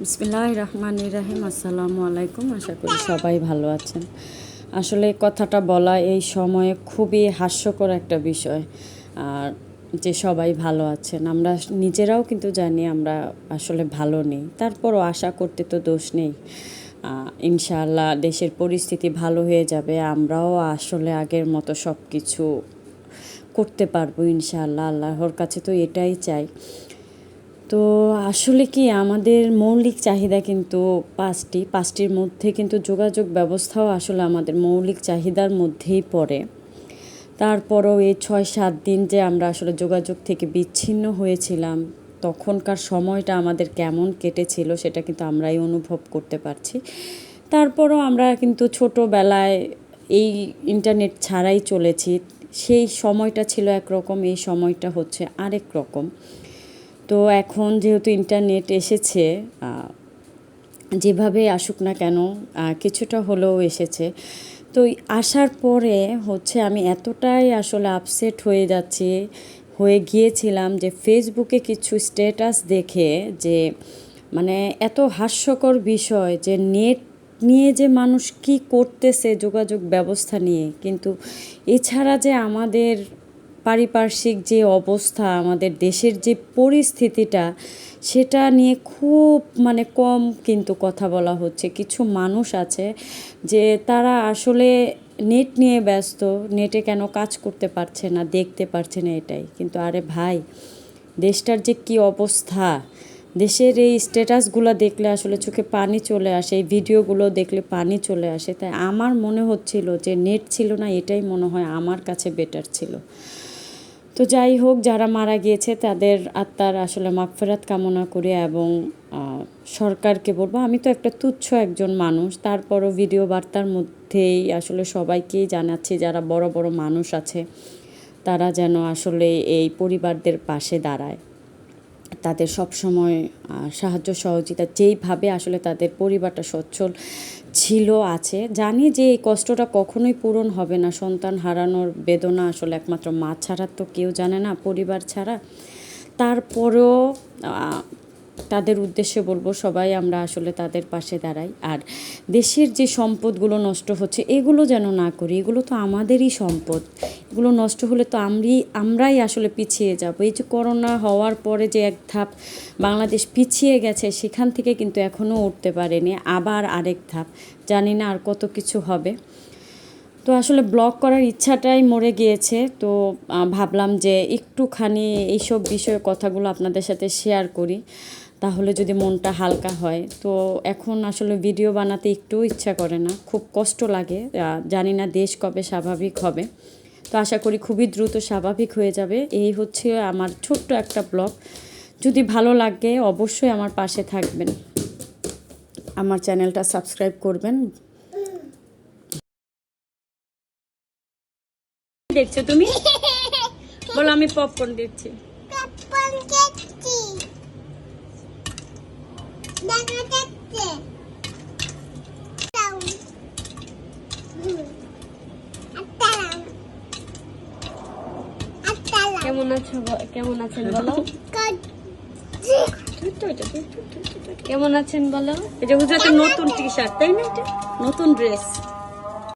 বিসমিল্লাহির রহমানির রহিম। আসসালামু আলাইকুম। আশা করি সবাই ভালো আছেন। আসলে কথাটা বলা এই সময়ে খুবই হাস্যকর একটা বিষয়। আর যে সবাই ভালো আছেন, আমরা নিজেরাও কিন্তু জানি আমরা আসলে ভালো নেই, তারপরও আশা করতে তো দোষ নেই। ইনশাআল্লাহ দেশের পরিস্থিতি ভালো হয়ে যাবে, আমরাও আসলে আগের মতো সব কিছু করতে পারবো ইনশাআল্লাহ। আল্লাহর কাছে তো এটাই চাই। তো আসলে কি আমাদের মৌলিক চাহিদা কিন্তু পাঁচটির মধ্যে কিন্তু যোগাযোগ ব্যবস্থাও আসলে আমাদের মৌলিক চাহিদার মধ্যেই পড়ে। তারপরও এই ৬-৭ দিন যে আমরা আসলে যোগাযোগ থেকে বিচ্ছিন্ন হয়েছিলাম, তখনকার সময়টা আমাদের কেমন কেটেছিল সেটা কিন্তু আমরাই অনুভব করতে পারছি। তারপরও আমরা কিন্তু ছোটোবেলায় এই ইন্টারনেট ছাড়াই চলেছি। সেই সময়টা ছিল একরকম, এই সময়টা হচ্ছে আরেক রকম। তো এখন যেহেতু ইন্টারনেট এসেছে, যেভাবে আসুক না কেন কিছুটা হলেও এসেছে। তো আসার পরে হচ্ছে আমি এতটাই আসলে আপসেট হয়ে গিয়েছিলাম যে ফেসবুকে কিছু স্ট্যাটাস দেখে, যে মানে এত হাস্যকর বিষয় যে নেট নিয়ে যে মানুষ কি করতেছে যোগাযোগ ব্যবস্থা নিয়ে, কিন্তু এছাড়া যে আমাদের পারিপার্শ্বিক যে অবস্থা, আমাদের দেশের যে পরিস্থিতিটা, সেটা নিয়ে খুব কম কিন্তু কথা বলা হচ্ছে। কিছু মানুষ আছে যে তারা আসলে নেট নিয়ে ব্যস্ত, নেটে কেন কাজ করতে পারছে না, দেখতে পারছে না এটাই। কিন্তু আরে ভাই, দেশটার যে কি অবস্থা, দেশের এই স্ট্যাটাসগুলো দেখলে আসলে চোখে পানি চলে আসে, এই ভিডিওগুলো দেখলে পানি চলে আসে। তাই আমার মনে হচ্ছিল যে নেট ছিল না, এটাই মনে হয় আমার কাছে বেটার ছিল। তো যাই হোক, যারা মারা গিয়েছে তাদের আত্মার আসলে মাগফিরাত কামনা করি, এবং সরকারকে বলবো, আমি তো একটা তুচ্ছ একজন মানুষ, তারপরও ভিডিও বার্তার মধ্যেই আসলে সবাইকেই জানাচ্ছি, যারা বড় বড় মানুষ আছে তারা যেন আসলে এই পরিবারদের পাশে দাঁড়ায়, তাদের সব সময় সাহায্য সহযোগিতা, যেইভাবে আসলে তাদের পরিবারটা সচ্ছল ছিল আছে। জানি যে এই কষ্টটা কখনোই পূরণ হবে না, সন্তান হারানোর বেদনা আসলে একমাত্র মা ছাড়া তো কেউ জানে না, পরিবার ছাড়া। তারপরেও তাদের উদ্দেশ্যে বলবো, সবাই আমরা আসলে তাদের পাশে দাঁড়াই। আর দেশের যে সম্পদগুলো নষ্ট হচ্ছে, এগুলো যেন না করি, এগুলো তো আমাদেরই সম্পদ। এগুলো নষ্ট হলে তো আমরাই আসলে পিছিয়ে যাব। এই যে করোনা হওয়ার পরে যে এক ধাপ বাংলাদেশ পিছিয়ে গেছে, সেখান থেকে কিন্তু এখনও উঠতে পারেনি, আবার আরেক ধাপ, জানি না আর কত কিছু হবে। তো আসলে ব্লগ করার ইচ্ছাটাই মরে গিয়েছে। তো ভাবলাম যে একটুখানি এইসব বিষয়ে কথাগুলো আপনাদের সাথে শেয়ার করি, তাহলে যদি মনটা হালকা হয়। তো এখন আসলে ভিডিও বানাতে একটু ইচ্ছা করে না, খুব কষ্ট লাগে। জানি না দেশ কবে স্বাভাবিক হবে। তো আশা করি খুবই দ্রুত স্বাভাবিক হয়ে যাবে। এই হচ্ছে আমার ছোট্ট একটা ব্লগ। যদি ভালো লাগে অবশ্যই আমার পাশে থাকবেন, আমার চ্যানেলটা সাবস্ক্রাইব করবেন। দেখছো তুমি? বলো আমি পপকর্ন দিচ্ছি। কেমন আছেন বলো? কেমন আছেন বলো? এই যে হুজরাতের নতুন টি শার্ট, তাই না? এটা নতুন ড্রেস।